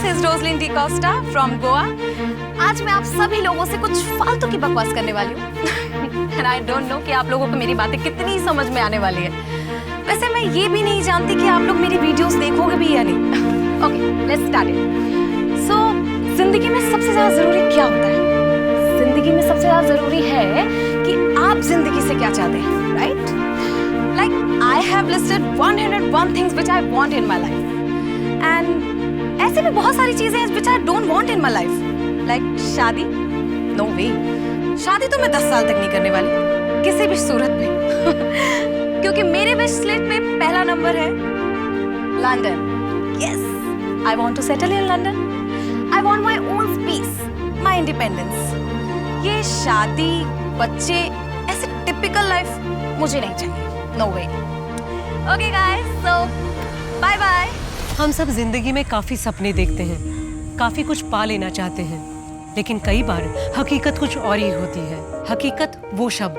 This is Roslin D'Costa from Goa. आज मैं आप सभी लोगों से कुछ फालतू की बकवास करने वाली हूँ एंड आई डोंट नो कि आप लोगों को मेरी बातें कितनी समझ में आने वाली है। वैसे मैं ये भी नहीं जानती कि आप लोग मेरी वीडियोस देखोगे भी या नहीं। Okay, let's start it. So जिंदगी में सबसे ज्यादा जरूरी क्या होता है? जिंदगी में सबसे ज्यादा जरूरी है कि आप जिंदगी से क्या चाहते हैं, right? Like I have listed 101 things which I want in my life and ऐसे भी बहुत सारी चीजें हैं which I don't want in my life. Like शादी, नो वे, शादी तो मैं 10 साल तक नहीं करने वाली किसी भी सूरत में क्योंकि मेरे विश लिस्ट में पहला नंबर है London. Yes, I want to settle in London. I want my own space, my independence. ये शादी, बच्चे, ऐसे टिपिकल लाइफ मुझे नहीं चाहिए, no way. Okay guys, so bye bye. हम सब जिंदगी में काफी सपने देखते हैं, काफी कुछ पा लेना चाहते हैं, लेकिन कई बार हकीकत कुछ और ही होती है। हकीकत वो शब्द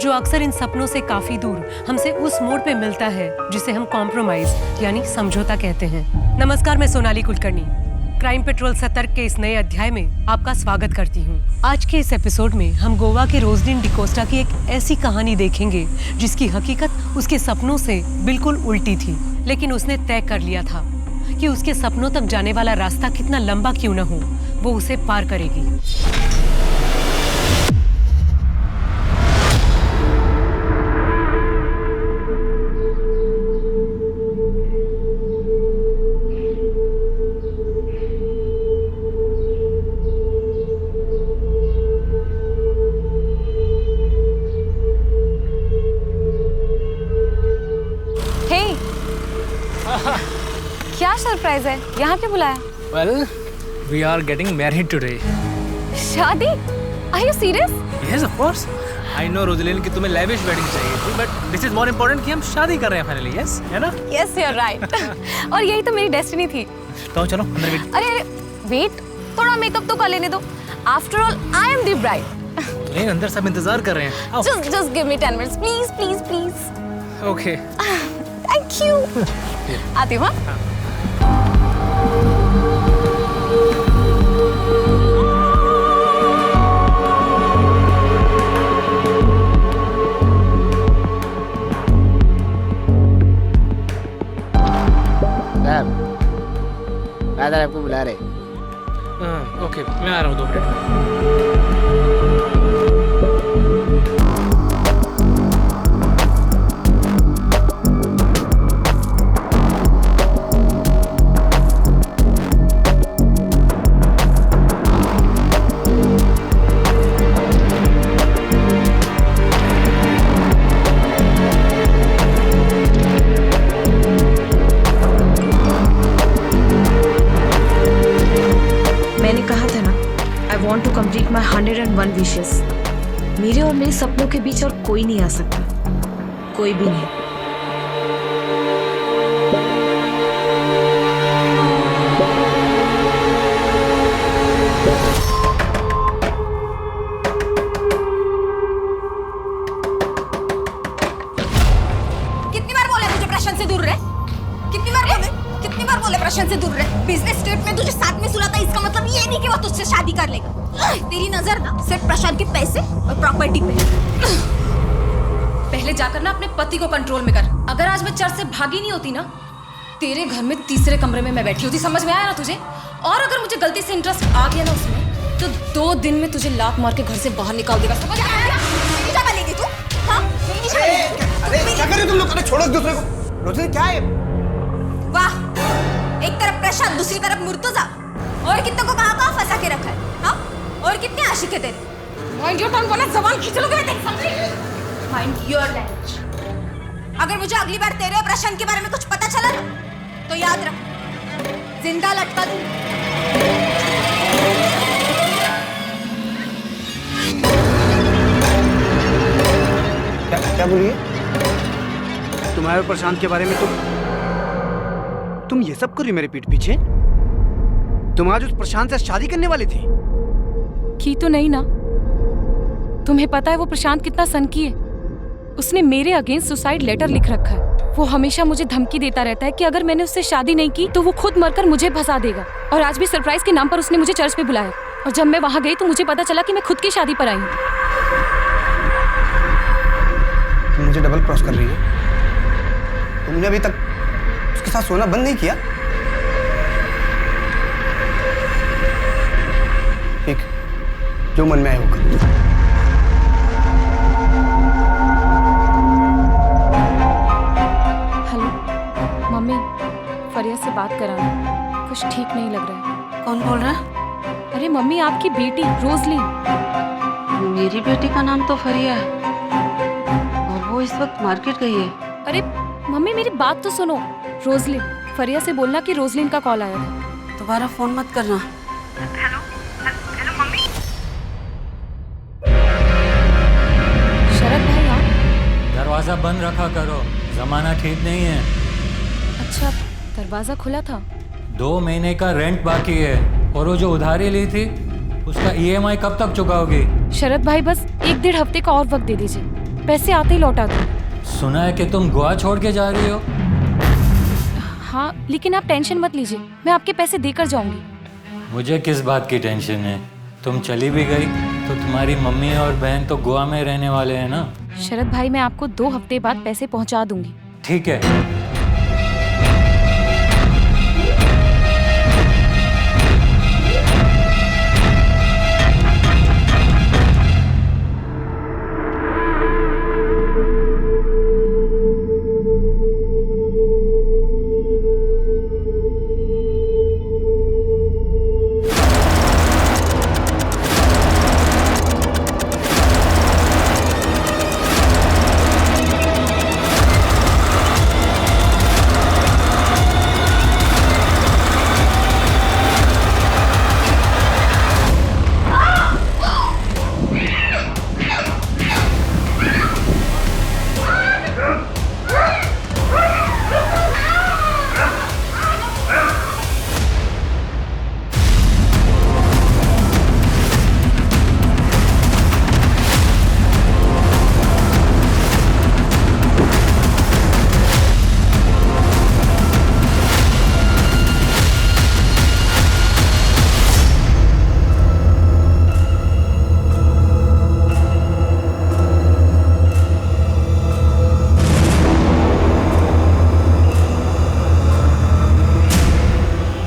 जो अक्सर इन सपनों से काफी दूर हमसे उस मोड़ पे मिलता है जिसे हम कॉम्प्रोमाइज यानी समझौता कहते हैं। नमस्कार, मैं सोनाली कुलकर्णी क्राइम पेट्रोल सतर्क के इस नए अध्याय में आपका स्वागत करती हूँ। आज के इस एपिसोड में हम गोवा के रोजलिन डी कोस्टा की एक ऐसी कहानी देखेंगे जिसकी हकीकत उसके सपनों से बिल्कुल उल्टी थी, लेकिन उसने तय कर लिया था कि उसके सपनों तक जाने वाला रास्ता कितना लंबा क्यों न हो, वो उसे पार करेगी। क्या सरप्राइज है? यहाँ क्यों बुलाया? Well, we are getting married today. शादी? Are you serious? Yes, of course. I know Roslin कि तुम्हें lavish wedding चाहिए थी, but this is more important कि हम शादी कर रहे हैं finally, yes? है ना? Yes, you're right. और यही तो मेरी डेस्टिनी थी। तो चलो अंदर वेट। अरे वेट, थोड़ा मेकअप तो कर लेने दो। After all, I am the bride. नहीं, अंदर सब इंतजार कर रहे हैं। आओ। Just give me 10 minutes, please, please, please. Okay. Thank you. आती हूँ। हाँ? फादर आपको बुला रहे। ओके, मैं आ रहा हूँ 2 मिनट में। Complete my 101 wishes. मेरे और मेरे सपनों के बीच और कोई नहीं आ सकता, कोई भी नहीं। कितनी बार बोले मुझे प्रशांत से दूर रहे? कितनी बार बोले प्रशांत से दूर रहे? बिजनेस ट्रिप में तुझे साथ में सुलाता, इसका मतलब ये नहीं कि वो तुझसे शादी कर लेगा। तेरी नजर ना सिर्फ प्रशांत के पैसे और प्रॉपर्टी पे। पहले जाकर ना अपने पति को कंट्रोल में कर। अगर आज मैं चर्च से भागी नहीं होती ना, तेरे घर में तीसरे कमरे में मैं बैठी होती। समझ में आया ना तुझे? और अगर मुझे गलती से इंटरेस्ट आ गया ना उसमें, तो 2 दिन में तुझे लात मार के घर से बाहर निकाल देगा। समझ आया? नहीं जा पालेगी तू? हाँ? नहीं जा पालेगी? अरे क्या कर रहे हो तुम लोग? अरे छोड़ो दूसरे को। रोजलिन क्या है? वाह, एक तरफ प्रशांत, दूसरी तरफ मुर्तजा, और कितनों को कहाँ फंसा के रखा है? हाँ? और कितने आशिक है तेरे? माइंड योर टंग, वरना जबान खींच लोगे मैं तेरी, समझी? Mind your language. अगर मुझे अगली बार तेरे और प्रशांत के बारे में कुछ पता चला ना, तो याद रख, जिंदा लटका दूं। क्या बोलिए? तुम्हारे और प्रशांत के बारे में तुम ये सब कर रही हो मेरे पीठ पीछे? तुम आज उस प्रशांत से शादी करने वाली थी? की तो नहीं ना? तुम्हें पता है वो प्रशांत कितना सनकी है? उसने मेरे अगेंस्ट सुसाइड लेटर लिख रखा है। वो हमेशा मुझे धमकी देता रहता है कि अगर मैंने उससे शादी नहीं की तो वो खुद मरकर मुझे फंसा देगा। और आज भी सरप्राइज के नाम पर उसने मुझे चर्च पे बुलाया, और जब मैं वहाँ गई तो मुझे पता चला कि मैं खुद की शादी पर आई हूँ। तुम मुझे डबल क्रॉस कर रही हो। तुमने अभी तक उसके साथ सोना बंद नहीं किया। ठीक, जो मन में आए वो करो। हेलो मम्मी, फरिया से बात कराना, कुछ ठीक नहीं लग रहा है। कौन बोल रहा है? अरे मम्मी, आपकी बेटी रोजलिन। मेरी बेटी का नाम तो फरिया है और वो इस वक्त मार्केट गई है। अरे मम्मी, मेरी बात तो सुनो। रोजलिन, फरिया से बोलना कि रोजलिन का कॉल आया था। दोबारा फोन मत करना। शरद भाई आप? दरवाजा बंद रखा करो, जमाना ठीक नहीं है। अच्छा, दरवाजा खुला था। 2 महीने का रेंट बाकी है और वो जो उधारी ली थी उसका EMI कब तक चुकाओगी? शरद भाई, बस 1-1.5 हफ्ते का और वक्त दे दीजिए, पैसे आते ही लौटा दो। सुना है कि तुम गोवा छोड़ के जा रही हो। हाँ, लेकिन आप टेंशन मत लीजिए, मैं आपके पैसे देकर जाऊंगी। मुझे किस बात की टेंशन है? तुम चली भी गई तो तुम्हारी मम्मी और बहन तो गोवा में रहने वाले हैं ना। शरद भाई, मैं आपको 2 हफ्ते बाद पैसे पहुंचा दूंगी। ठीक है।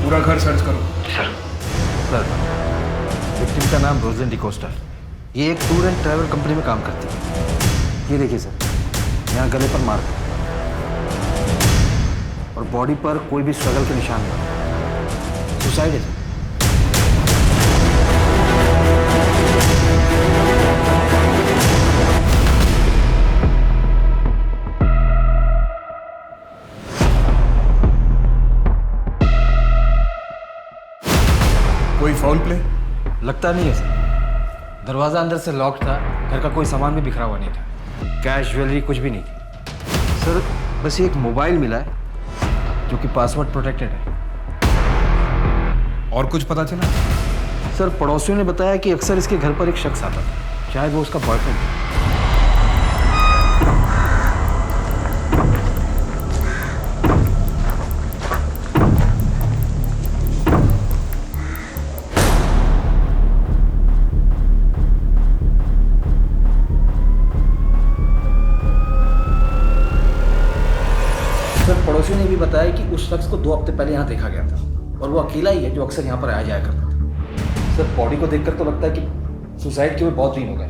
पूरा घर सर्च करो। सर, विक्टिम का नाम रोजलिन डिकोस्टा है। ये एक टूर एंड ट्रैवल कंपनी में काम करती है। ये देखिए सर, यहाँ गले पर मार्क है और बॉडी पर कोई भी स्ट्रगल के निशान नहीं। सुसाइड है सर। कोई फाउल प्ले? लगता नहीं है सर। दरवाज़ा अंदर से लॉक था, घर का कोई सामान भी बिखरा हुआ नहीं था, कैश ज्वेलरी कुछ भी नहीं थी सर। बस ये एक मोबाइल मिला है जो कि पासवर्ड प्रोटेक्टेड है। और कुछ पता चला? सर, पड़ोसियों ने बताया कि अक्सर इसके घर पर एक शख्स आता था, शायद वो उसका बॉयफ्रेंड है। पड़ोसियों ने भी बताया कि उस शख्स को 2 हफ्ते पहले यहाँ देखा गया था और वो अकेला ही है जो अक्सर यहाँ पर आया जाया करता था। सर, बॉडी को देखकर तो लगता है कि सुसाइड के हुए बहुत दिन हो गए।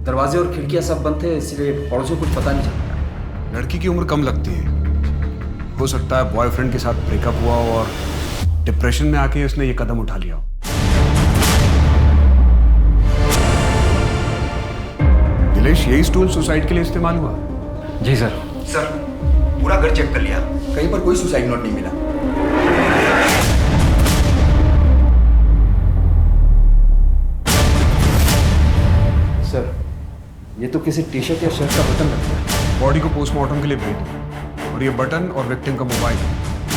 दरवाजे और खिड़कियाँ सब बंद थे, इसलिए पड़ोसियों को कुछ पता नहीं चला। लड़की की उम्र कम लगती है, हो सकता है बॉयफ्रेंड के साथ ब्रेकअप हुआ हो और डिप्रेशन में आके उसने ये कदम उठा लिया हो। दिलेश, यही स्टूल सुसाइड के लिए इस्तेमाल हुआ? जी सर। सर, पूरा घर चेक कर लिया, कहीं पर कोई सुसाइड नोट नहीं मिला। सर, ये तो किसी टी-शर्ट या शर्ट का बटन लगता है। बॉडी को पोस्टमार्टम के लिए भेज दो और ये बटन और विक्टिम का मोबाइल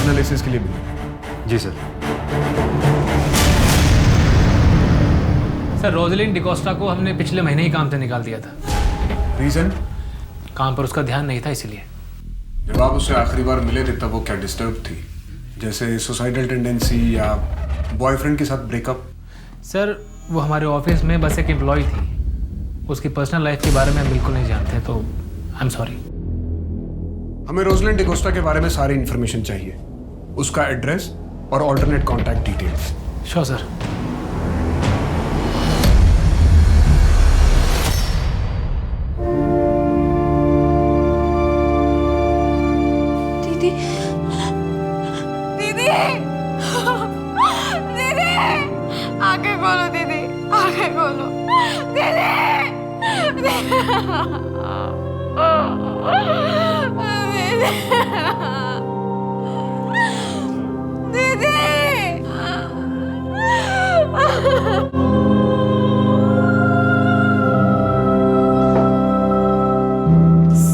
एनालिसिस के लिए भेज। जी सर। सर, रोजलिन डिकोस्टा को हमने पिछले महीने ही काम से निकाल दिया था। रीजन? काम पर उसका ध्यान नहीं था इसलिए। जब आप उससे आखिरी बार मिले थे तब वो क्या डिस्टर्ब थी, जैसे सुसाइडल टेंडेंसी या बॉयफ्रेंड के साथ ब्रेकअप? सर वो हमारे ऑफिस में बस एक एम्प्लॉय थी, उसकी पर्सनल लाइफ के बारे में हम बिल्कुल नहीं जानते, तो आई एम सॉरी। हमें रोजलिन डिकोस्टा के बारे में सारी इन्फॉर्मेशन चाहिए, उसका एड्रेस और alternate contact details. Sure sir. दीदी दीदी दीदी आंखें खोलो दीदी, आंखें खोलो दीदी दीदी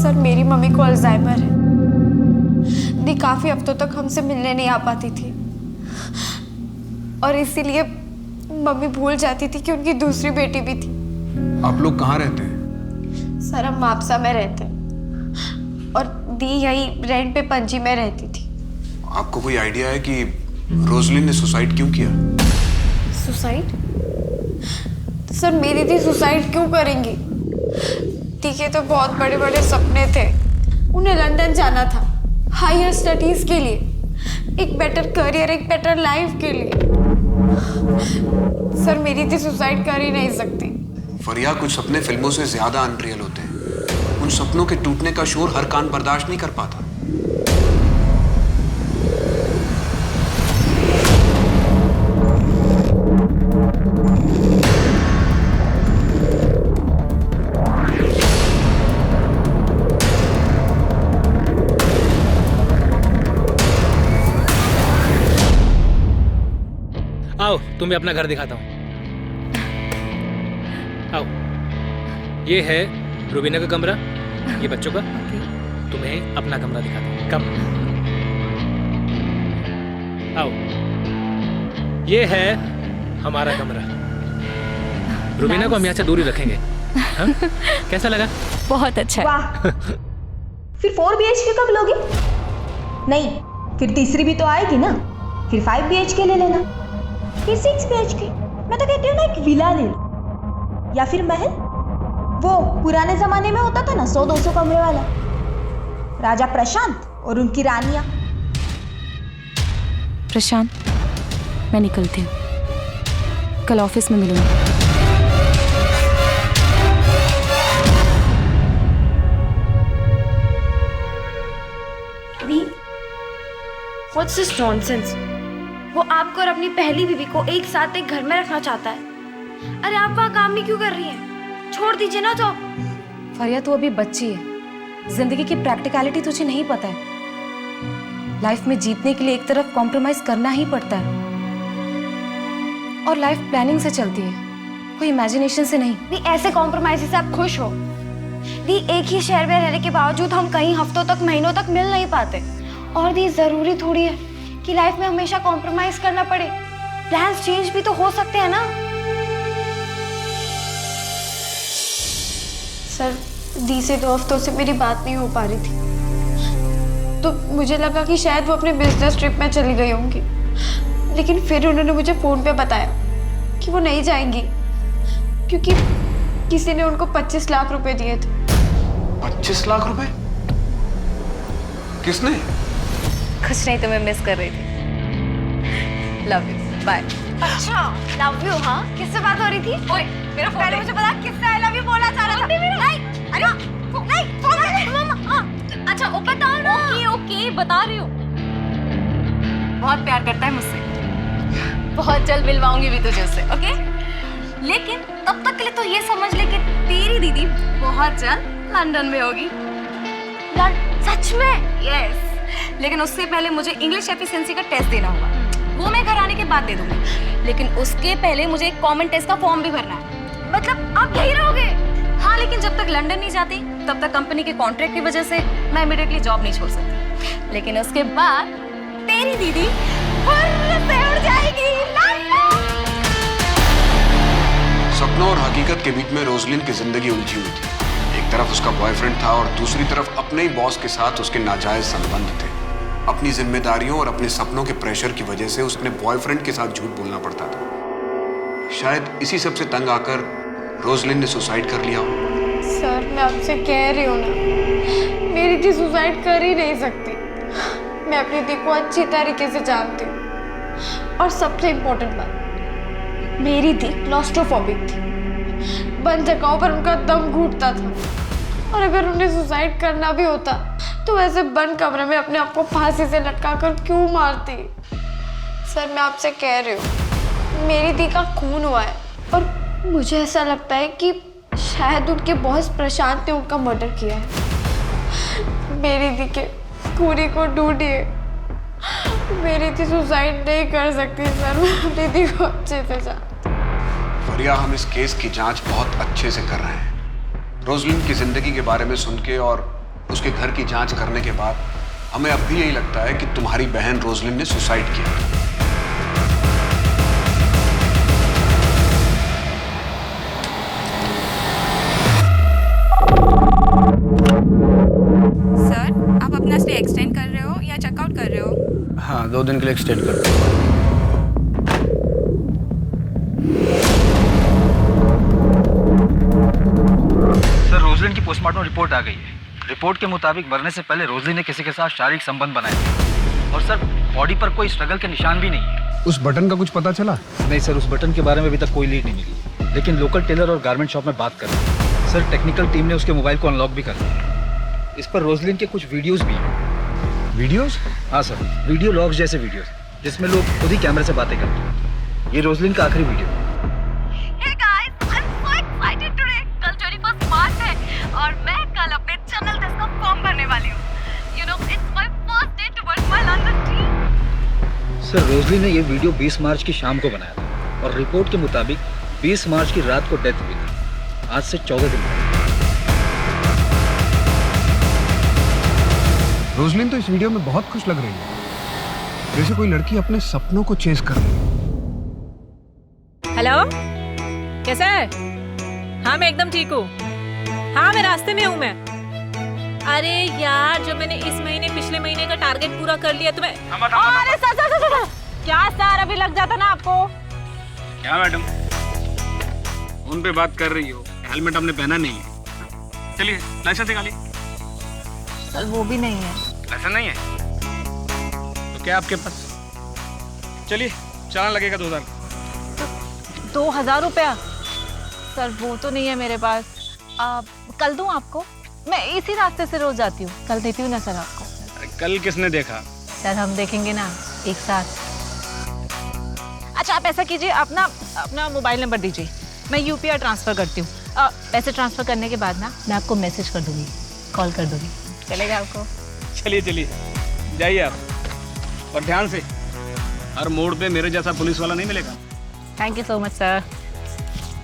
सर मेरी मम्मी को अल्जाइमर है। दी काफी हफ्तों तक हमसे मिलने नहीं आ पाती थी और इसीलिए मम्मी भूल जाती थी कि उनकी दूसरी बेटी भी थी। आप लोग कहाँ रहते हैं? सर हम मापसा में रहते हैं और दी यही रेंट पे पणजी में रहती थी। आपको कोई आइडिया है कि रोजलिन ने सुसाइड क्यों किया? सुसाइड? सर मेरी दी सुसाइड क्यों करेंगी? दी के तो बहुत बड़े बड़े सपने थे, उन्हें लंदन जाना था हायर स्टडीज के लिए, एक बेटर करियर, एक बेटर लाइफ के लिए। सर मेरी दी सुसाइड कर ही नहीं सकती। फरिया, कुछ सपने फिल्मों से ज्यादा अनरियल होते हैं। उन सपनों के टूटने का शोर हर कान बर्दाश्त नहीं कर पाता। आओ तुम्हें अपना घर दिखाता हूँ। आओ, ये है रुबीना का कमरा, ये बच्चों का। तुम्हें अपना कमरा दिखाता हूँ। कम आओ, ये है हमारा कमरा। रुबीना को हम यहाँ से दूरी रखेंगे। हाँ? कैसा लगा? बहुत अच्छा है। वाह। फिर 4 BHK कब लोगे? नहीं, फिर तीसरी भी तो आएगी ना, फिर 5 BHK ले लेना, फिर 6 BHK। मैं तो कहती हूँ ना, एक विला ले लो या फिर महल। वो पुराने जमाने में होता था ना 100-200 कमरे वाला, राजा प्रशांत और उनकी रानियां। प्रशांत, मैं निकलती हूँ, कल ऑफिस में मिलूंगी। What's this nonsense? वो आपको और अपनी पहली बीवी को एक साथ एक घर में रखना चाहता है। अरे आप वहाँ काम नहीं क्यों कर रही हैं? छोड़ दीजिए ना जॉब। फरिया, तू अभी बच्ची है, जिंदगी की प्रैक्टिकलिटी तुझे नहीं पता है। लाइफ में जीतने के लिए एक तरफ कॉम्प्रोमाइज करना ही पड़ता है, और लाइफ प्लानिंग से चलती है, कोई इमेजिनेशन से नहीं। दी ऐसे कॉम्प्रोमाइज से आप खुश हो? दी एक ही शहर में रहने के बावजूद हम कई हफ्तों तक, महीनों तक मिल नहीं पाते। और दी जरूरी थोड़ी है कि लाइफ में हमेशा कॉम्प्रोमाइज करना पड़े। प्लान्स चेंज भी तो हो सकते हैं ना। सर दी से 2 हफ्तों से मेरी बात नहीं हो पा रही थी, तो मुझे लगा कि शायद वो अपने बिजनेस ट्रिप में चली गई होंगी, लेकिन फिर उन्होंने मुझे फोन पे बताया कि वो नहीं जाएंगी क्योंकि किसी ने उनको 25 लाख रुपए दिए थे। 25 लाख रुपए? किसने? कुछ नहीं, तुम्हें मिस कर रही थी। Love you, bye. अच्छा लव यू? हाँ, किससे बात हो रही थी? ओए मेरा फोन, पहले मुझे बता किससे आई लव यू बोला चाह रहा था। नहीं, अरे नहीं, फोन नहीं मम्मा। अच्छा ओ बताओ ना। ओके ओके बता रही हूँ। बहुत प्यार करता है मुझसे, बहुत जल्द मिलवाऊंगी भी तुझे उससे, ओके? लेकिन तब तक के लिए तो ये समझ ले कि तेरी दीदी बहुत जल्द लंदन में होगी। सच में? यस। लेकिन उससे पहले मुझे इंग्लिश एफिशिएंसी का टेस्ट देना होगा, वो मैं घर आने के बाद दे दूंगी। लेकिन उसके पहले मुझे एक कॉमन टेस्ट का फॉर्म भी भरना है। मतलब आप यही रहोगे? हाँ, लेकिन जब तक लंदन नहीं जाती तब तक कंपनी के कॉन्ट्रैक्ट की वजह से मैं इमीडिएटली जॉब नहीं छोड़ सकती। लेकिन उसके बाद तेरी दीदी से उड़ जाएगी। सपनों और हकीकत के बीच में रोजलिन की जिंदगी उलझी हुई थी। एक एक तरफ उसका बॉयफ्रेंड था और दूसरी तरफ अपने ही बॉस के साथ उसके नाजायज संबंध थे। अपनी जिम्मेदारियों और अपने सपनों के प्रेशर की वजह से उसने बॉयफ्रेंड के साथ झूठ बोलना पड़ता था। शायद इसी सब से तंग आकर रोजलिन ने सुसाइड कर लिया हो। सर मैं आपसे कह रही हूँ ना, मेरी दी सुसाइड कर ही नहीं सकती। मैं अपनी दी को अच्छी तरीके से जानती हूँ। और सबसे इम्पोर्टेंट बात, मेरी दी क्लॉस्ट्रोफोबिक थी। बंद जगहों पर उनका दम घुटता था। और अगर उन्हें सुसाइड करना भी होता तो वैसे बंद कमरे में अपने आप को फांसी से लटका कर क्यों मारती। सर मैं आपसे कह रही हूँ, मेरी दी का खून हुआ है और मुझे ऐसा लगता है कि शायद उनके बॉस प्रशांत ने उनका मर्डर किया है। मेरी दी के खूनी को ढूंढिए। मेरी दी सुसाइड नहीं कर सकती सर, मैं अपनी दी को अच्छे से जानती हूँ। फरिया, हम इस केस की जांच बहुत अच्छे से कर रहे हैं। रोजलिन की जिंदगी के बारे में सुन के और उसके घर की जांच करने के बाद हमें अब भी यही लगता है कि तुम्हारी बहन रोजलिन ने सुसाइड किया। सर आप अपना स्टे एक्सटेंड कर रहे हो या चेकआउट कर रहे हो? हाँ, 2 दिन के लिए एक्सटेंड कर दो। सर, रोजलिन की पोस्टमार्टम रिपोर्ट आ गई है। रिपोर्ट के मुताबिक मरने से पहले रोजलिन ने किसी के साथ शारीरिक संबंध बनाए थे। और सर, बॉडी पर कोई स्ट्रगल के निशान भी नहीं है। उस बटन का कुछ पता चला? नहीं सर, उस बटन के बारे में अभी तक कोई लीड नहीं मिली, लेकिन लोकल टेलर और गारमेंट शॉप में बात कर रहे हैं। सर, टेक्निकल टीम ने उसके मोबाइल को अनलॉक भी कर दिया। इस पर रोजलिन के कुछ वीडियोस भी हैं। वीडियोस? हाँ सर, वीडियो लॉग्स जैसे वीडियोस जिसमें लोग खुद ही कैमरे से बातें करते हैं। ये रोजलिन का आखिरी वीडियो है। Hey guys, I'm so excited today. कल 21 मार्च है और मैं कल अपने चैनल टेस्ट का फॉर्म भरने वाली हूँ। You know, it's my first day towards my London dream. Sir, Roslin ने ये वीडियो 20 मार्च की शाम को बनाया था और रिपोर्ट के मुताबिक 20 मार्च की रात को डेथ हुई थी। आज से 14 दिन पहले। रोजलिन तो इस वीडियो में बहुत खुश लग रही है, जैसे कोई लड़की अपने सपनों को चेस कर रही है। हेलो, कैसा है? हाँ मैं एकदम ठीक हूँ। हाँ मैं रास्ते में हूँ मैं। अरे यार, जो मैंने इस महीने पिछले महीने का टारगेट पूरा कर लिया तो मैं। अरे सर क्या सर, अभी लग जाता ना आपको। क्या मैडम, फोन पे बात कर रही हो, हेलमेट हमने पहना नहीं है। चलिए लाइसेंस निकालिए। सर वो भी नहीं है। लाइसेंस नहीं है तो क्या आपके पास? चलिए चालान लगेगा 2000। 2000 रुपया? सर वो तो नहीं है मेरे पास। कल दूं आपको? मैं इसी रास्ते से रोज आती हूँ, कल देती हूँ ना सर आपको। कल किसने देखा? सर हम देखेंगे ना एक साथ। अच्छा आप ऐसा कीजिए, अपना मोबाइल नंबर दीजिए, मैं यूपीआई ट्रांसफर करती हूँ। पैसे ट्रांसफर करने के बाद ना मैं आपको मैसेज कर दूंगी, कॉल कर दूंगी। चलेगा आपको? चलिए जाइए आप, और ध्यान से, हर मोड़ पे मेरे जैसा पुलिस वाला नहीं मिलेगा। Thank you so much sir.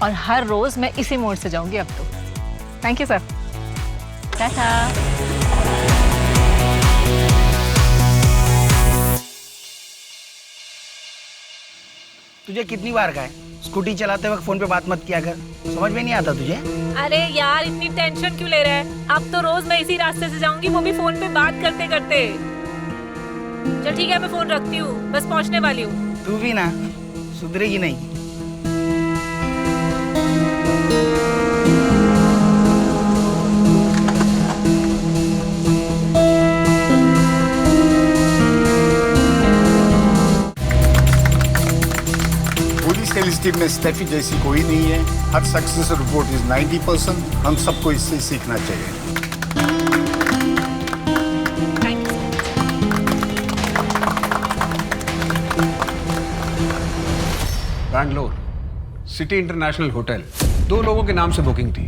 और हर रोज मैं इसी मोड़ से जाऊंगी अब तो। Thank you sir. टाटा। तुझे कितनी बार कहा है स्कूटी चलाते वक्त फोन पे बात मत किया कर, समझ में नहीं आता तुझे? अरे यार इतनी टेंशन क्यों ले रहा है? अब तो रोज मैं इसी रास्ते से जाऊंगी, वो भी फोन पे बात करते करते। चल ठीक है, मैं फोन रखती हूँ, बस पहुँचने वाली हूँ। तू भी ना सुधरेगी नहीं। पुलिस टीम में स्टेफी जैसी कोई नहीं है। हर सक्सेस रिपोर्ट इज 90%। हम सबको इससे सीखना चाहिए। बैंगलोर सिटी इंटरनेशनल होटल, 2 लोगों के नाम से बुकिंग थी,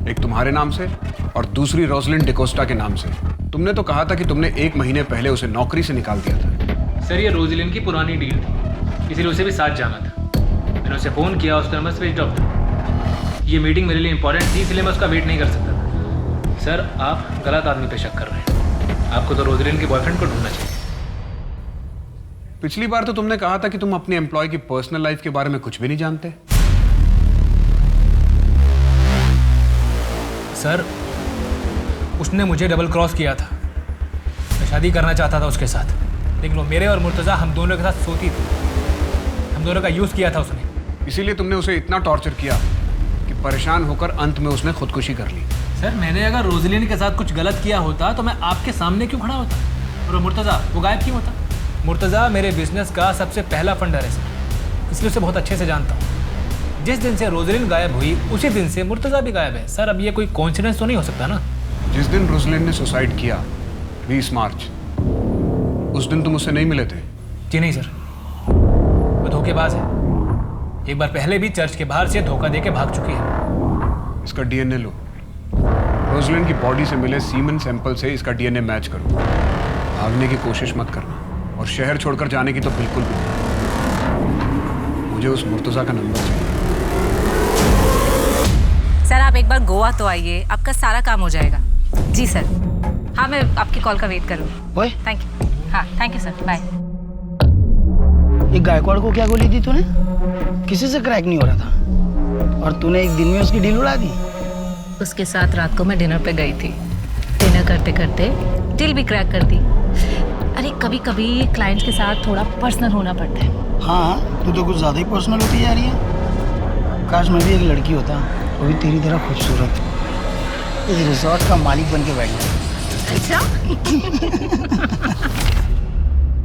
एक तुम्हारे नाम से और दूसरी रोजलिन डिकोस्टा के नाम से। तुमने तो कहा था कि तुमने 1 महीने पहले उसे नौकरी से निकाल दिया था। सर ये रोजलिन की पुरानी डील थी, इसीलिए उसे भी साथ जाना था। मैंने उसे फ़ोन किया, उसका नंबर स्विच ऑफ था। ये मीटिंग मेरे लिए इंपॉर्टेंट थी, इसलिए मैं उसका वेट नहीं कर सकता था। सर आप गलत आदमी पे शक कर रहे हैं, आपको तो रोजलिन के बॉयफ्रेंड को ढूंढना चाहिए। पिछली बार तो तुमने कहा था कि तुम अपने एम्प्लॉय की पर्सनल लाइफ के बारे में कुछ भी नहीं जानते। सर उसने मुझे डबल क्रॉस किया था। मैं शादी करना चाहता था उसके साथ, लेकिन वो मेरे और मुर्तज़ा हम दोनों के साथ सोती थी। हम दोनों का यूज़ किया था उसने। इसीलिए तुमने उसे इतना टॉर्चर किया कि परेशान होकर अंत में उसने खुदकुशी कर ली। सर मैंने अगर रोजलिन के साथ कुछ गलत किया होता तो मैं आपके सामने क्यों खड़ा होता, और वो मुर्तज़ा वो गायब क्यों होता? मुर्तज़ा मेरे बिजनेस का सबसे पहला फंडर है सर, इसलिए उसे बहुत अच्छे से जानता हूँ। जिस दिन से रोजलिन गायब हुई उसी दिन से मुर्तज़ा भी गायब है। सर अब ये कोई कोइंसिडेंस तो नहीं हो सकता ना? जिस दिन रोजलिन ने सुसाइड किया 20 मार्च, उस दिन तुम उससे नहीं मिले थे? जी नहीं सर, वो धोखेबाज है। एक बार पहले भी चर्च के बाहर से धोखा देके भाग चुकी है। इसका डीएनए लो, रोजलिन की बॉडी से मिले सीमेन सैंपल से इसका डीएनए मैच करो। भागने की कोशिश मत करना, और शहर छोड़कर जाने की तो बिल्कुल भी नहीं। मुझे उस मुर्तज़ा का नंबर चाहिए। सर आप एक बार गोवा तो आइए, आपका सारा काम हो जाएगा। जी सर, हाँ मैं आपकी कॉल का वेट करूँगी। ओए थैंक यू। हाँ थैंक यू सर, बाय। ये गायकवाड़ को क्या गोली दी तूने? किसी से क्रैक नहीं हो रहा था और तूने एक दिन में उसकी डील उड़ा दी। उसके साथ रात को मैं डिनर पे गई थी। डिनर करते करते डील भी क्रैक कर दी। अरे कभी कभी क्लाइंट्स के साथ थोड़ा पर्सनल होना पड़ता है। हाँ तू तो कुछ ज़्यादा ही पर्सनल होती जा रही है। काश मैं भी एक लड़की होता, वो भी तेरी तरह खूबसूरत, इस रिसोर्ट का मालिक बन के बैठ गया। अच्छा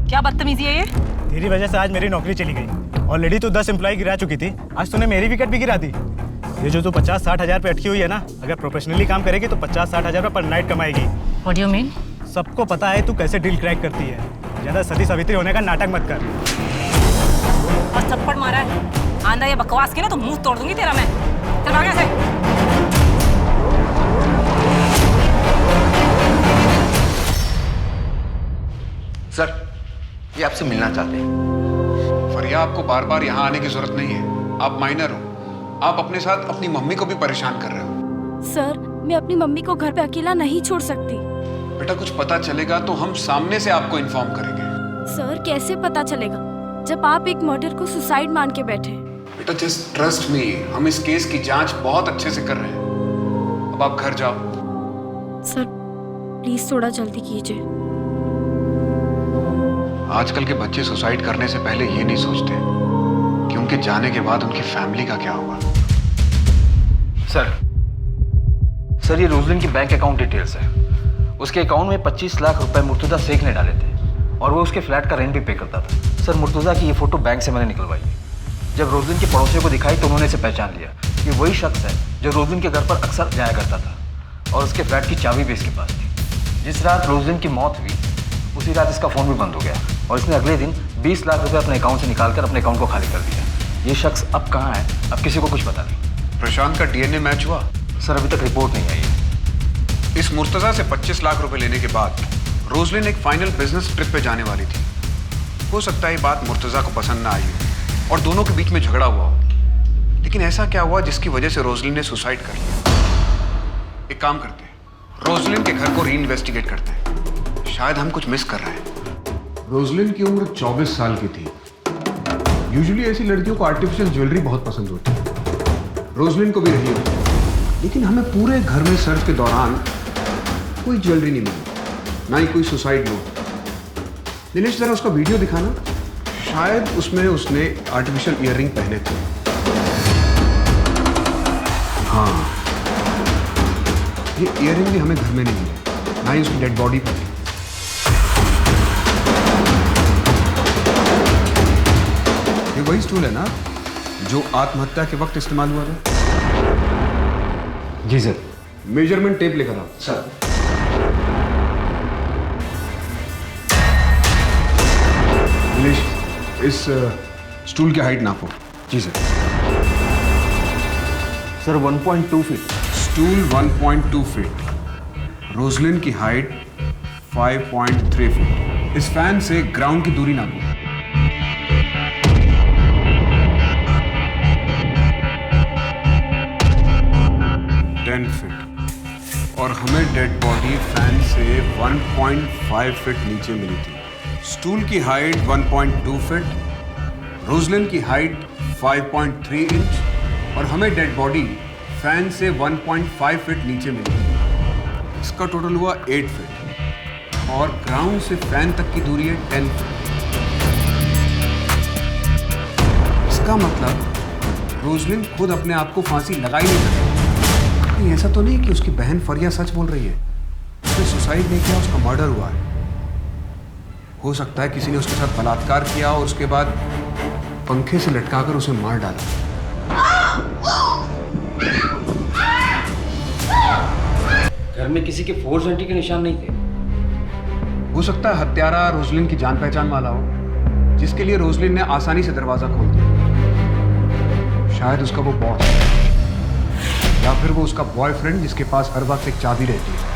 क्या बदतमीजी है ये? तेरी वजह से आज मेरी नौकरी चली गई। ऑलरेडी तू 10 एम्प्लॉय गिरा चुकी थी, आज तूने मेरी विकेट भी गिरा दी। ये जो तू 50-60 हज़ार पे अटकी हुई है ना, अगर प्रोफेशनली काम करेगी तो 50-60 हज़ार पर night कमाएगी। What do you mean? सबको पता है तू कैसे डील क्रैक करती है। ज़्यादा सती सावित्री होने का नाटक मत कर। और थप्पड़ मारा है आंधा ये बकवास की ना तो मुंह तोड़ दूंगी तेरा मैं। चल भाग यहाँ से। सर ये आपसे मिलना चाहते हैं। फरिया, आपको बार बार यहाँ आने की जरूरत नहीं है। आप माइनर हो, आप अपने साथ अपनी मम्मी को भी परेशान कर रहे हो। सर मैं अपनी मम्मी को घर पे अकेला नहीं छोड़ सकती। बेटा कुछ पता चलेगा तो हम सामने से आपको इन्फॉर्म करेंगे। सर कैसे पता चलेगा जब आप एक मर्डर को सुसाइड मान के बैठे? बेटा जस्ट ट्रस्ट मी, हम इस केस की जांच बहुत अच्छे से कर रहे हैं। अब आप घर जाओ। सर प्लीज थोड़ा जल्दी कीजिए। आजकल के बच्चे सुसाइड करने से पहले ये नहीं सोचते कि उनके जाने के बाद उनकी फैमिली का क्या होगा। सर ये रोजलिन की बैंक अकाउंट डिटेल्स है। उसके अकाउंट में 25 लाख रुपए मुर्तुजा शेख ने डाले थे और वो उसके फ्लैट का रेंट भी पे करता था। सर मुर्तुजा की ये फोटो बैंक से मैंने निकलवाई है। जब रोजलिन के पड़ोसियों को दिखाई तो उन्होंने इसे पहचान लिया। ये वही शख्स है जो रोजलिन के घर पर अक्सर जाया करता था और उसके फ्लैट की चाबी भी इसके पास थी। जिस रात रोजलिन की मौत हुई उसी रात इसका फ़ोन भी बंद हो गया और इसने अगले दिन 20 लाख रुपए अपने अकाउंट से निकालकर अपने अकाउंट को खाली कर दिया। ये शख्स अब कहाँ है अब किसी को कुछ पता नहीं। प्रशांत का डीएनए मैच हुआ? सर अभी तक रिपोर्ट नहीं आई है। इस मुर्तजा से 25 लाख रुपए लेने के बाद रोजलिन एक फाइनल बिजनेस ट्रिप पे जाने वाली थी। हो सकता है ये बात मुर्तजा को पसंद ना आई हो और दोनों के बीच में झगड़ा हुआ हो। लेकिन ऐसा क्या हुआ जिसकी वजह से रोजलिन ने सुसाइड कर लिया? एक काम करते हैं, रोजलिन के घर को री इन्वेस्टिगेट करते हैं। शायद हम कुछ मिस कर रहे हैं। रोजलिन की उम्र 24 साल की थी। यूजुअली ऐसी लड़कियों को आर्टिफिशियल ज्वेलरी बहुत पसंद होती है, रोजलिन को भी रही होती, लेकिन हमें पूरे घर में सर्च के दौरान कोई ज्वेलरी नहीं मिली, ना ही कोई सुसाइड नोट। दिनेश जरा उसका वीडियो दिखाना, शायद उसमें उसने आर्टिफिशियल ईयररिंग पहने थे। हाँ ये ईयररिंग भी हमें घर में नहीं मिले, ना ही उसकी डेड बॉडी पर थी। ये वही स्टूल है ना जो आत्महत्या के वक्त इस्तेमाल हुआ था? जी सर। मेजरमेंट टेप लेकर आओ। सर दिनेश इस स्टूल की हाइट नापो। जी sir. Sir 1.2 feet. Stool 1.2 feet, Roselyn की हाइट 5.3 फीट। इस फैन से ग्राउंड की दूरी नापो। 10 फीट। और हमें डेड बॉडी फैन से 1.5 फीट नीचे मिली थी। स्टूल की हाइट 1.2 फीट, रोजलिन की हाइट 5.3 इंच और हमें डेड बॉडी फैन से 1.5 फीट नीचे मिली। इसका टोटल हुआ 8 फीट और ग्राउंड से फैन तक की दूरी है 10 फीट। इसका मतलब रोजलिन खुद अपने आप को फांसी लगा ही नहीं सकती। कहीं ऐसा तो नहीं कि उसकी बहन फरिया सच बोल रही है, उसने सुसाइड नहीं किया, उसका मर्डर हुआ है। हो सकता है किसी ने उसके साथ बलात्कार किया और उसके बाद पंखे से लटकाकर उसे मार डाला। घर में किसी के फोर्स एंट्री के निशान नहीं थे। हो सकता है हत्यारा रोजलिन की जान पहचान वाला हो, जिसके लिए रोजलिन ने आसानी से दरवाजा खोल दिया। शायद उसका वो बॉस या फिर वो उसका बॉयफ्रेंड जिसके पास हर वक्त एक चाबी रहती है।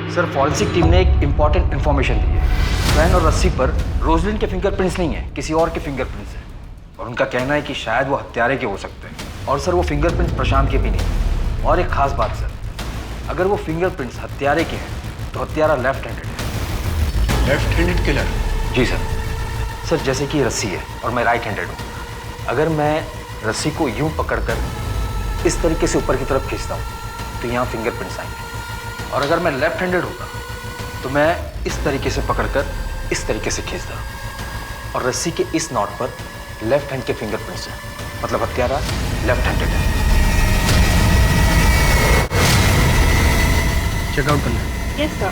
सर, फॉरेंसिक टीम ने एक इंपॉर्टेंट इन्फॉर्मेशन दी है। फैन और रस्सी पर रोजलिन के फिंगरप्रिंट्स नहीं है, किसी और के फिंगरप्रिंट्स हैं। और उनका कहना है कि शायद वो हत्यारे के हो सकते हैं। और सर, वो फिंगरप्रिंट्स प्रशांत के भी नहीं। और एक खास बात सर, अगर वो फिंगरप्रिंट्स हत्यारे के हैं तो हत्यारा लेफ्ट हैंडेड है। Left handed killer? जी सर। सर, जैसे कि रस्सी है और मैं राइट हैंडेड हूँ। अगर मैं रस्सी को यूं पकड़कर इस तरीके से ऊपर की तरफ खींचता हूँ तो यहाँ फिंगरप्रिंट्स आएंगे। और अगर मैं लेफ्ट हैंडेड होता तो मैं इस तरीके से पकड़कर इस तरीके से खींचता और रस्सी के इस नॉट पर लेफ्ट हैंड के फिंगरप्रिंट्स हैं, मतलब हत्यारा लेफ्ट हैंडेड है। चेकआउट करना है। Yes sir.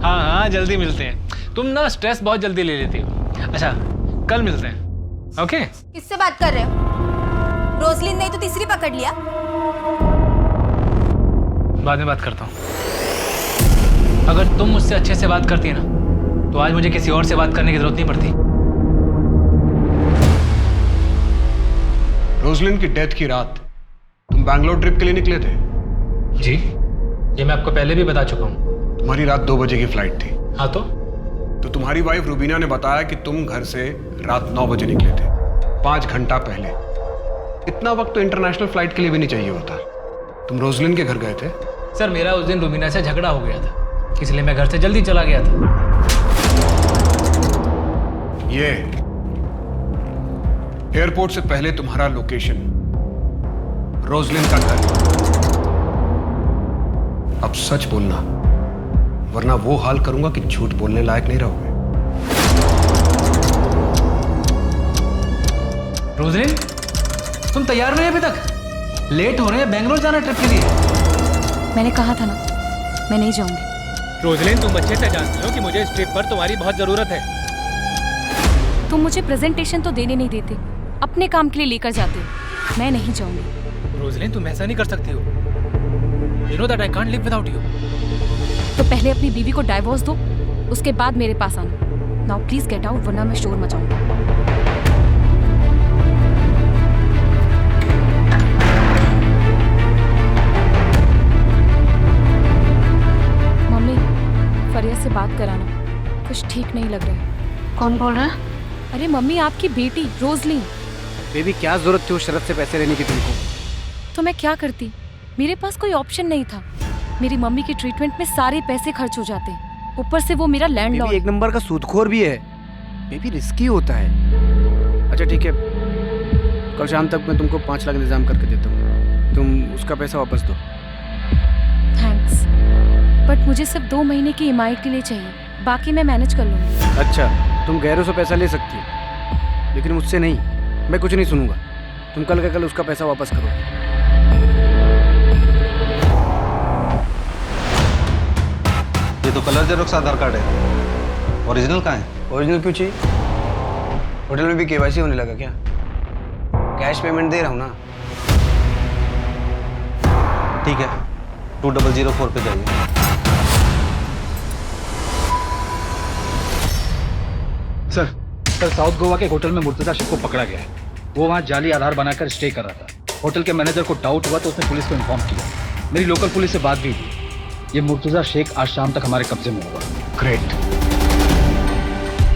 हाँ हाँ, जल्दी मिलते हैं। तुम ना स्ट्रेस बहुत जल्दी ले लेती हो। अच्छा, कल मिलते हैं। ओके? किससे बात कर रहे हो? रोजलिन नहीं तो तीसरी पकड़ लिया। बाद में बात करता हूँ। अगर तुम मुझसे अच्छे से बात करती ना तो आज मुझे किसी और से बात करने की जरूरत नहीं पड़ती। रोजलिन की डेथ की रात तुम बैंगलोर ट्रिप के लिए निकले थे? जी, ये मैं आपको पहले भी बता चुका हूँ। तुम्हारी रात 2 बजे की फ्लाइट थी। हाँ तो तुम्हारी वाइफ रूबीना ने बताया कि तुम घर से रात 9 बजे निकले थे, 5 घंटा पहले। इतना वक्त तो इंटरनेशनल फ्लाइट के लिए भी नहीं चाहिए होता। तुम रोजलिन के घर गए थे? सर, मेरा उस दिन रूबीना से झगड़ा हो गया था, इसलिए मैं घर से जल्दी चला गया था। ये एयरपोर्ट से पहले तुम्हारा लोकेशन रोजलिन का घर। अब सच बोलना, वरना वो हाल करूंगा कि झूठ बोलने लायक नहीं रहोगे। रोजलिन, तुम तैयार नहीं अभी तक? लेट हो रहे हैं, बेंगलोर जाना ट्रिप के लिए। मैंने कहा था ना, मैं नहीं जाऊंगी। रोजलिन, तुम अच्छे से जानती हो कि मुझे इस ट्रिप पर तुम्हारी बहुत जरूरत है। तुम मुझे प्रेजेंटेशन तो देने नहीं देते, अपने काम के लिए लेकर जाते। मैं नहीं जाऊंगी। रोजलिन, तुम ऐसा नहीं कर सकती हो। You know that I can't live without you. तो पहले अपनी बीवी को डाइवोर्स दो, उसके बाद मेरे पास आना। नाउ प्लीज गेट आउट, वरना मैं शोर मचाऊंगा। मम्मी, फरिया से बात कराना, कुछ ठीक नहीं लग रहा है। कौन बोल रहा है? अरे मम्मी, आपकी बेटी रोजलिन। बेबी, क्या जरूरत थी उस शरत से पैसे लेने की तुमको? तो मैं क्या करती, मेरे पास कोई ऑप्शन नहीं था। मेरी मम्मी की ट्रीटमेंट में सारे पैसे खर्च हो जाते हैं, ऊपर से वो मेरा लैंडलॉर्ड। एक नंबर का सूदखोर भी है। बेबी, रिस्की होता है। अच्छा ठीक है, कल शाम तक मैं तुमको 5 लाख इंतजाम करके देता हूँ, तुम उसका पैसा वापस दो। थैंक्स, बट मुझे सिर्फ 2 महीने की ईएमआई के लिए चाहिए, बाकी मैं मैनेज कर लूँगी। अच्छा, तुम गैरों से पैसा ले सकती हो, लेकिन मुझसे नहीं। मैं कुछ नहीं सुनूंगा। तुम कल का कल उसका पैसा वापस करो। ये तो कलर जेरोक्स आधार कार्ड है, ओरिजिनल कहाँ है? ओरिजिनल क्यों चाहिए? होटल में भी केवाईसी होने लगा क्या? कैश पेमेंट दे रहा हूँ ना। ठीक है, 2004 पे जाइए। सर, साउथ गोवा के होटल में मुर्तजा शेख को पकड़ा गया है। वो वहाँ जाली आधार बनाकर स्टे कर रहा था। होटल के मैनेजर को डाउट हुआ तो उसने पुलिस को इन्फॉर्म किया। मेरी लोकल पुलिस से बात भी हुई। ये मुर्तजा शेख आज शाम तक हमारे कब्जे में होगा। ग्रेट।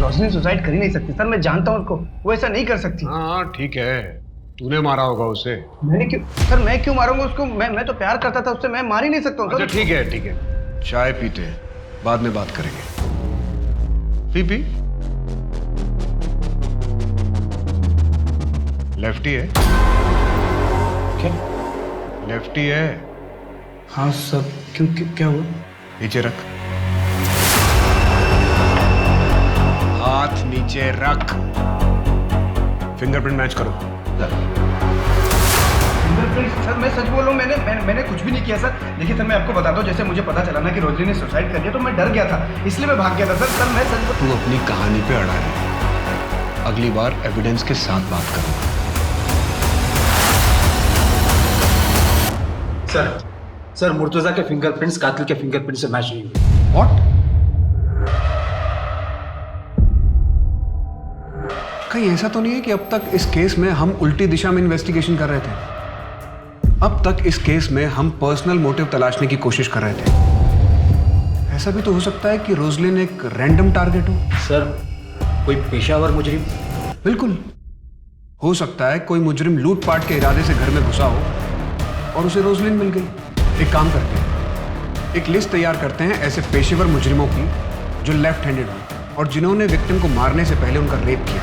रोशनी सुसाइड कर ही नहीं सकती सर, मैं जानता हूँ उसको, वो ऐसा नहीं कर सकती। हाँ ठीक है, तूने मारा होगा उसे। मैंने क्यों सर, मैं क्यों मारूंगा उसको? मैं तो प्यार करता था उससे, मैं मार ही नहीं सकता हूँ। अच्छा ठीक है ठीक है, चाय पीते हैं, बाद में बात करेंगे। पी लेफ्टी है क्या? लेफ्टी है। हाँ सर, क्यों क्या हुआ? नीचे रख, हाथ नीचे रख, फिंगरप्रिंट मैच करो। फिंगरप्रिंट सर, मैं सच बोल रहा हूँ, मैंने कुछ भी नहीं किया सर। देखिए सर, मैं आपको बताता हूँ, जैसे मुझे पता चला ना कि रोजली ने सुसाइड कर लिया तो मैं डर गया था, इसलिए मैं भाग गया था सर। मैं सच तू अपनी कहानी पे अड़ा है, अगली बार एविडेंस के साथ बात करूंगा। सर मुर्तजा के फिंगरप्रिंट्स कातिल के फिंगरप्रिंट से मैच नहीं हुए। व्हाट? कहीं ऐसा तो नहीं है कि अब तक इस केस में हम उल्टी दिशा में इन्वेस्टिगेशन कर रहे थे? अब तक इस केस में हम पर्सनल मोटिव तलाशने की कोशिश कर रहे थे। ऐसा भी तो हो सकता है कि रोजलिन एक रैंडम टारगेट हो। सर, कोई पेशावर मुजरिम? बिल्कुल हो सकता है कोई मुजरिम लूटपाट के इरादे से घर में घुसा हो और उसे रोजलिन मिल गई। एक काम करते हैं, एक लिस्ट तैयार करते हैं ऐसे पेशेवर मुजरिमों की जो लेफ्ट हैंडेड हो और जिन्होंने विक्टिम को मारने से पहले उनका रेप किया।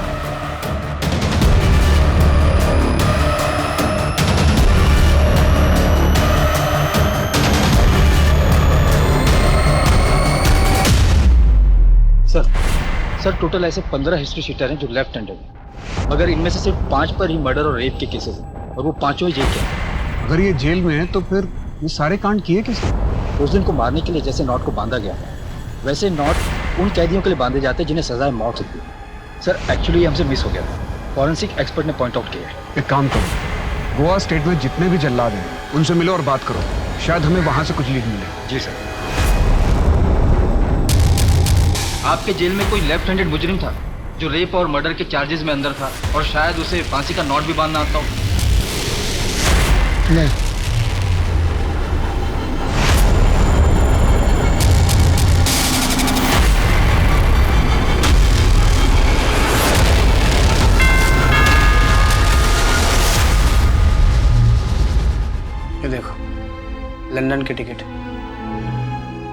सर टोटल ऐसे 15 हिस्ट्री शीटर हैं जो लेफ्ट हैंडेड हैं, मगर इनमें से सिर्फ 5 पर ही मर्डर और रेप के केसेस हैं और वो 5 ही जेल के हैं। अगर ये जेल में है तो फिर ये सारे कांड किए किसने? रोजलिन को मारने के लिए जैसे नॉट को बांधा गया वैसे नॉट उन कैदियों के लिए बांधे जाते हैं जिन्हें सजाए मौत होती है। सर एक्चुअली हमसे मिस हो गया था, फॉरेंसिक एक्सपर्ट ने पॉइंट आउट किया है। एक काम करो, गोवा स्टेट में जितने भी जल्लाद हैं उनसे मिलो और बात करो, शायद हमें वहां से कुछ लीड मिले। जी सर। आपके जेल में कोई लेफ्ट हैंडेड मुजरिम था जो रेप और मर्डर के चार्जेस में अंदर था और शायद उसे फांसी का नॉट भी बांधना आता हो? नहीं। ये देखो, लंदन की टिकट।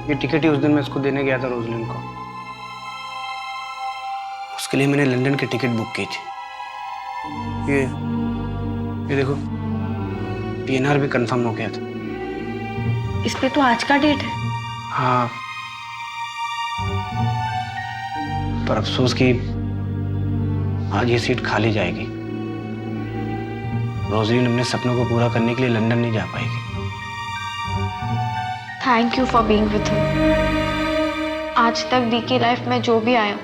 ये टिकट ही उस दिन मैं इसको देने गया था रोजलिन को। उसके लिए मैंने लंदन की टिकट बुक की थी। ये देखो, पीएनआर भी कंफर्म हो गया था। इस पे तो आज का डेट है। हाँ, पर अफसोस कि आज ये सीट खाली जाएगी। रोजलिन अपने सपनों को पूरा करने के लिए लंदन नहीं जा पाएगी। Thank you for being with him. आज तक दी की लाइफ में जो भी आया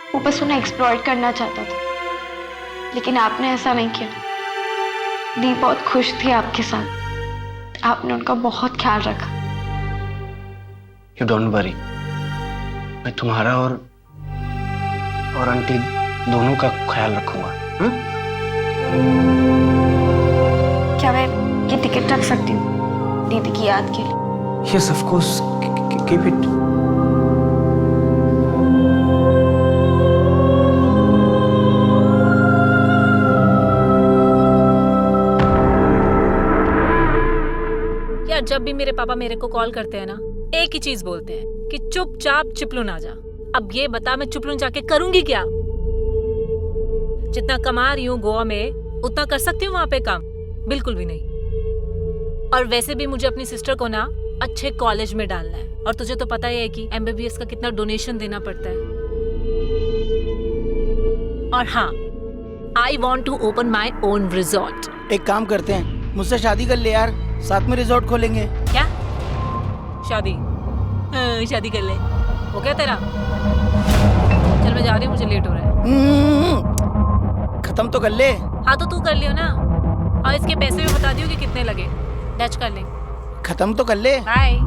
वो बस उन्हें एक्सप्लॉइट करना चाहता था, लेकिन आपने ऐसा नहीं किया। दी बहुत खुश थी आपके साथ, आपने उनका बहुत ख्याल रखा। यू डोंट वरी, मैं तुम्हारा और आंटी दोनों का ख्याल रखूंगा। क्या मैं ये टिकट रख सकती हूँ दीदी की याद के लिए? Yes of course, keep it. यार जब भी मेरे पापा मेरे को कॉल करते हैं ना, एक ही चीज बोलते हैं कि चुपचाप चिपलून आ जा। अब ये बता मैं चिपलून जाके करूंगी क्या? जितना कमा रही हूँ गोवा में उतना कर सकती हूँ वहाँ पे काम? बिल्कुल भी नहीं। और वैसे भी मुझे अपनी सिस्टर को ना अच्छे कॉलेज में डालना है, और तुझे तो पता ही है कि MBBS का कितना डोनेशन देना पड़ता है। और हाँ, I want to open my own resort. एक काम करते हैं, मुझसे शादी कर ले यार, साथ में रिजॉर्ट खोलेंगे। क्या शादी? हाँ, शादी कर ले। हो गया तेरा? चल मैं जा रही हूँ, मुझे लेट हो रहा है। खत्म तो कर ले। हाँ तो तू कर लियो ना, और इसके पैसे भी बता दियो कि कितने लगे। डच कर ले। खत्म तो कर ले। बाय।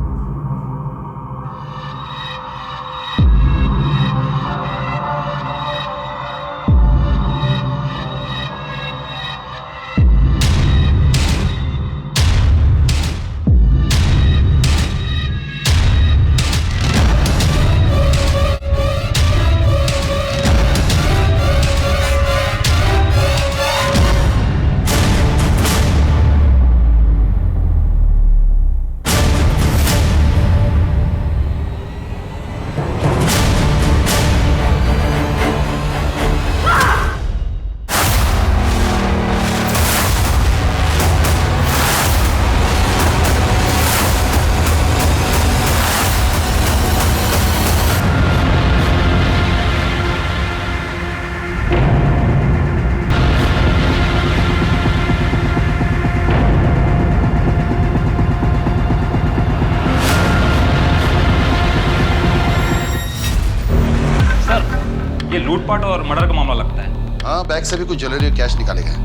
लूटपाट और मर्डर का मामला लगता है। हाँ, बैग से भी कुछ ज्वेलरी और कैश निकाले गए।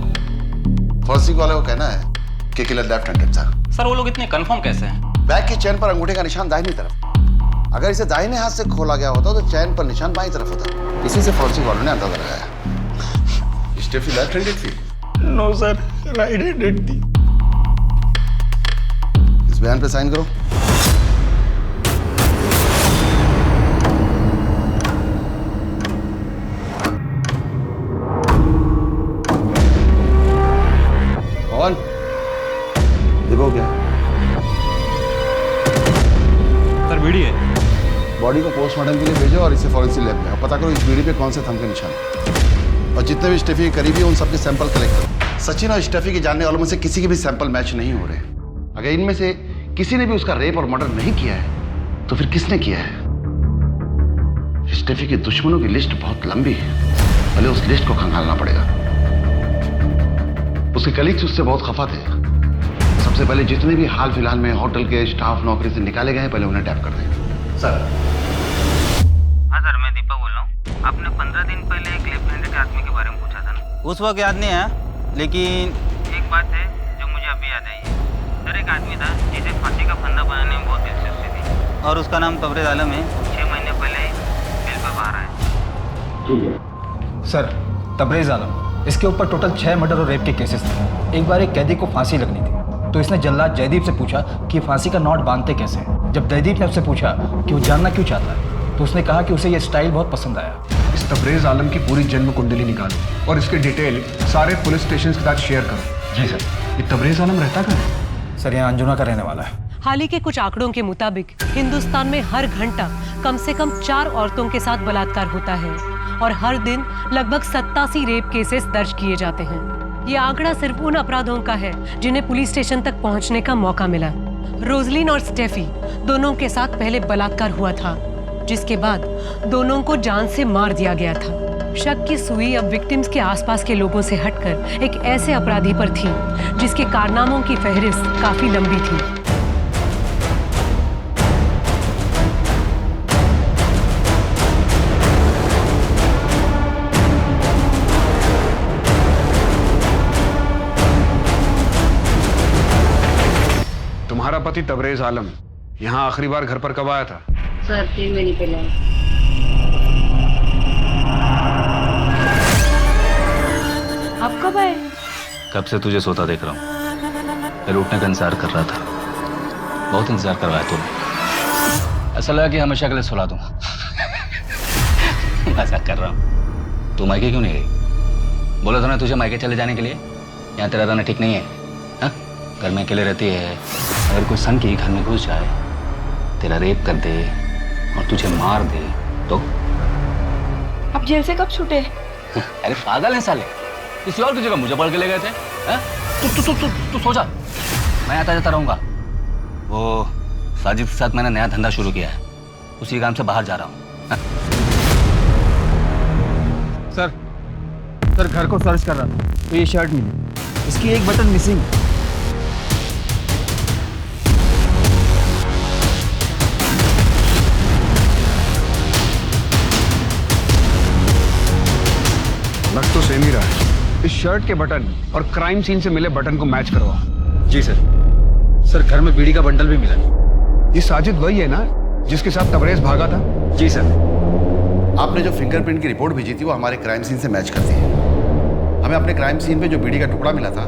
फॉरेंसिक वाले को कहना है कि किलर लेफ्ट हैंडेड था। सर वो लोग इतने कंफर्म कैसे हैं? बैग की चैन पर अंगूठे का निशान दाहिनी तरफ। अगर इसे दाहिने हाथ से खोला गया होता तो चैन पर निशान बाईं तरफ होता। इसी से फॉरेंसिक वालों ने अंदाजा लगाया। स्टेफी लेफ्ट हैंडेड थी? नो सर, राइट हैंडेड थी। इस बयान पे साइन करो। कौन? देखो क्या सर बीड़ी है। बॉडी को पोस्टमार्टम के लिए भेजो और इसे फॉरेंसिक लैब में। पता करो इस बीड़ी पे कौन से थंब के निशान है। और जितने भी स्टेफी के करीबी हैं उन सबके सैंपल कलेक्ट करो। सचिन और स्टेफी के जानने वालों में से किसी के भी सैंपल मैच नहीं हो रहे। अगर इनमें से किसी ने भी उसका रेप और मर्डर नहीं किया है तो फिर किसने किया है? स्टेफी के दुश्मनों की लिस्ट बहुत लंबी है। पहले उस लिस्ट को खंगालना पड़ेगा। उसके कलीग्स उससे बहुत खफा थे। सबसे पहले जितने भी हाल फिलहाल में होटल के स्टाफ नौकरी से निकाले गए पहले उन्हें टैप कर दें। सर। हाँ सर, मैं दीपक बोल रहा हूँ। आपने 15 दिन पहले एक लेफ्ट हैंडेड आदमी के बारे में पूछा था ना? उस वक्त याद नहीं है, लेकिन एक बात है जो मुझे अभी याद आई है। सर एक आदमी था जिसे फांसी का फंदा बनाने में बहुत दिलचस्पी थी और उसका नाम तबरेज आलम है। 6 महीने पहले जेल पर बाहर आया। ठीक है सर, तबरेज आलम, इसके ऊपर टोटल 6 मर्डर और रेप के केसेस थे। एक बार एक कैदी को फांसी लगनी थी तो इसने जल्लाद जयदीप से पूछा कि फांसी का नॉट बांधते कैसे हैं। जब जयदीप ने उससे पूछा कि वो जानना क्यों चाहता है तो उसने कहा कि उसे ये स्टाइल बहुत पसंद आया। इस तबरेज आलम की पूरी जन्म कुंडली निकालो और इसके डिटेल सारे पुलिस स्टेशन के साथ शेयर करो। जी सर। ये तबरेज आलम रहता कहाँ है? सर यहाँ अंजुना का रहने वाला है। हाल ही के कुछ आंकड़ों के मुताबिक हिंदुस्तान में हर घंटा कम से कम 4 औरतों के साथ बलात्कार होता है और हर दिन लगभग 87 रेप केसेस दर्ज किए जाते हैं। ये आंकड़ा सिर्फ उन अपराधों का है जिन्हें पुलिस स्टेशन तक पहुंचने का मौका मिला। रोजलिन और स्टेफी दोनों के साथ पहले बलात्कार हुआ था, जिसके बाद दोनों को जान से मार दिया गया था। शक की सुई अब विक्टिम्स के आसपास के लोगों से हटकर एक ऐसे अपराधी पर थी जिसके कारनामों की फहरिस्त काफी लंबी थी। तुम्हारा पति तबरेज आलम यहाँ आखिरी बार घर पर कब आया था? सर 3 महीने पहले। आप कब आए? कब से तुझे सोता देख रहा हूँ। फिर उठने का इंतजार कर रहा था। बहुत इंतजार करवाया तूने। ऐसा लगा कि हमेशा के लिए सुला दूँ। मजाक कर रहा हूँ। तू मायके क्यों नहीं गई? बोला था ना तुझे मायके चले जाने के लिए। यहाँ तेरा रहना ठीक नहीं है। हाँ? घर में अकेले रहती है। अगर कोई सन की घर में घुस जाए, तेरा रेप कर दे और तुझे मार दे तो? आप जेल से कब छूटे? अरे पागल है साले, किसी और की जगह मुझे पकड़ के ले गए थे। तू सो जा, मैं आता जाता रहूंगा। वो साजिद के साथ मैंने नया धंधा शुरू किया है, उसी काम से बाहर जा रहा हूँ। सर घर को सर्च कर रहा था तो ये शर्ट मिली, इसकी एक बटन मिसिंग। लग तो सेम ही रहा है। इस शर्ट के बटन और क्राइम सीन से मिले बटन को मैच करवाओ। जी सर। सर घर में बीड़ी का बंडल भी मिला। ये साजिद वही है ना जिसके साथ तबरेज भागा था? जी सर। आपने जो फिंगरप्रिंट की रिपोर्ट भेजी थी वो हमारे क्राइम सीन से मैच करती है। हमें अपने क्राइम सीन पे जो बीड़ी का टुकड़ा मिला था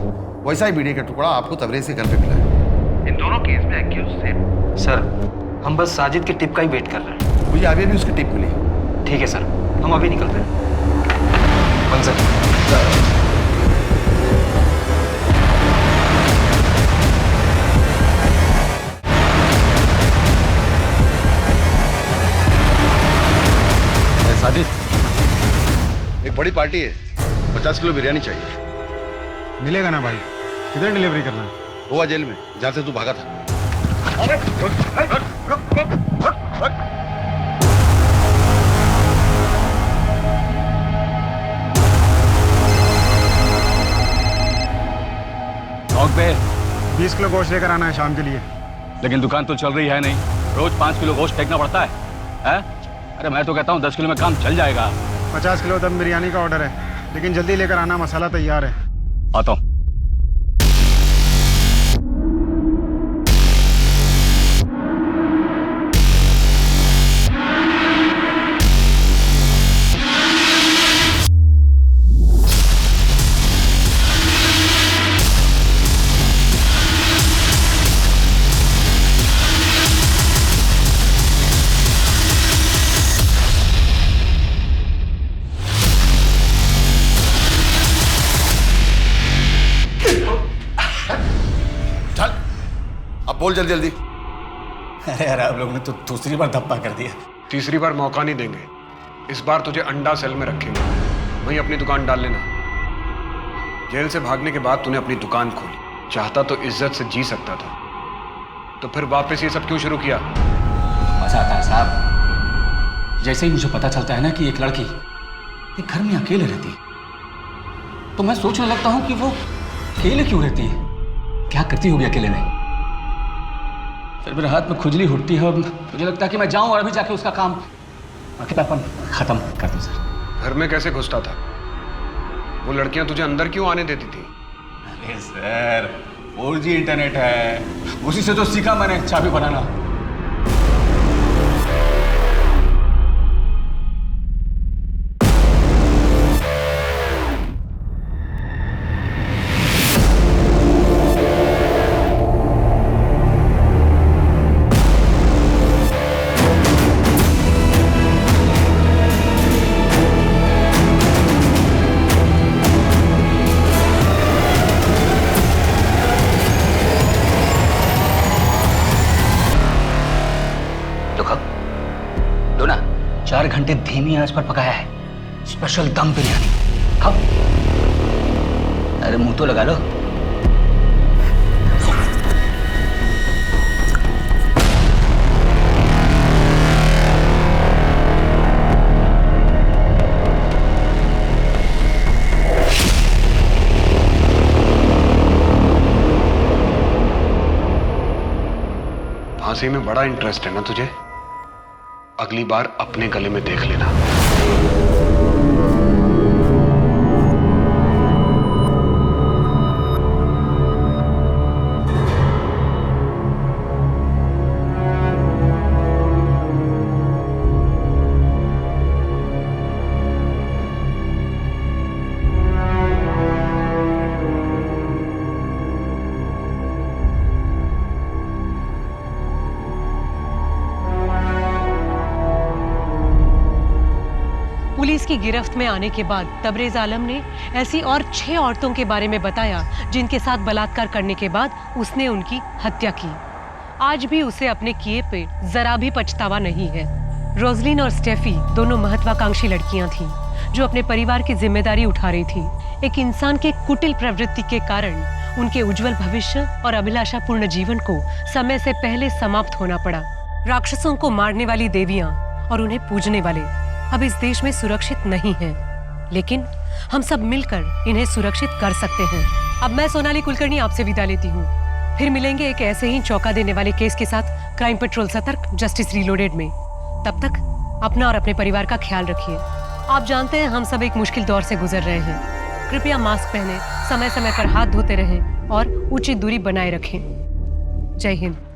वैसा ही बीड़ी का टुकड़ा आपको तबरेज के घर पे मिला है। इन दोनों केस में एक्यूज सेम। सर हम बस साजिद के टिप का ही वेट कर रहे हैं। मुझे अभी भी उसकी टिप मिली। ठीक है सर, हम अभी निकलते हैं। सर साजिद, एक बड़ी पार्टी है, 50 किलो बिरयानी चाहिए। मिलेगा ना भाई? किधर डिलीवरी करना है? गोवा जेल में, जहाँ से तू भागा था। पे 20 किलो गोश्त लेकर आना है शाम के लिए। लेकिन दुकान तो चल रही है नहीं, रोज 5 किलो गोश्त फेंकना पड़ता है। अरे मैं तो कहता हूँ 10 किलो में काम चल जाएगा। 50 किलो दम बिरयानी का ऑर्डर है, लेकिन जल्दी लेकर आना, मसाला तैयार है। आता हूँ। बोल जल्दी जल्दी। अरे यार आप लोगों ने तो दूसरी बार धप्पा कर दिया। तीसरी बार मौका नहीं देंगे। इस बार तुझे अंडा सेल में रखेंगे, वहीं अपनी दुकान डाल लेना। जेल से भागने के बाद तूने अपनी दुकान खोली, चाहता तो इज्जत से जी सकता था, तो फिर वापस ये सब क्यों शुरू किया? मजा आता है साहब। जैसे ही मुझे पता चलता है ना कि एक लड़की एक घर में अकेले रहती है, तो मैं सोचने लगता हूँ कि वो अकेले क्यों रहती है, क्या करती होगी अकेले में। फिर मेरे हाथ में खुजली उठती है और मुझे लगता है कि मैं जाऊं और अभी जाके उसका काम अकेलापन खत्म कर दूं। सर घर में कैसे घुसता था? वो लड़कियां तुझे अंदर क्यों आने देती थी? अरे सर 4G इंटरनेट है, उसी से तो सीखा मैंने चाबी बनाना। लो ना, 4 घंटे धीमी आंच पर पकाया है, स्पेशल दम बिरयानी। खाओ। अरे मुंह तो लगा लो। फांसी में बड़ा इंटरेस्ट है ना तुझे? अगली बार अपने गले में देख लेना। पुलिस की गिरफ्त में आने के बाद तबरेज आलम ने ऐसी और 6 औरतों के बारे में बताया जिनके साथ बलात्कार करने के बाद उसने उनकी हत्या की। आज भी उसे अपने किए पे जरा भी पछतावा नहीं है। रोजलिन और स्टेफी दोनों महत्वाकांक्षी लड़कियां थीं जो अपने परिवार की जिम्मेदारी उठा रही थी। एक इंसान के कुटिल प्रवृत्ति के कारण उनके उज्जवल भविष्य और अभिलाषापूर्ण जीवन को समय से पहले समाप्त होना पड़ा। राक्षसों को मारने वाली देवियां और उन्हें पूजने वाले अब इस देश में सुरक्षित नहीं हैं, लेकिन हम सब मिलकर इन्हें सुरक्षित कर सकते हैं। अब मैं सोनाली कुलकर्णी आपसे विदा लेती हूँ। फिर मिलेंगे एक ऐसे ही चौंका देने वाले केस के साथ क्राइम पेट्रोल सतर्क जस्टिस रीलोडेड में। तब तक अपना और अपने परिवार का ख्याल रखिए। आप जानते हैं हम सब एक मुश्किल दौर से गुजर रहे हैं। कृपया मास्क पहने, समय समय पर हाथ धोते रहें और उचित दूरी बनाए रखें। जय हिंद।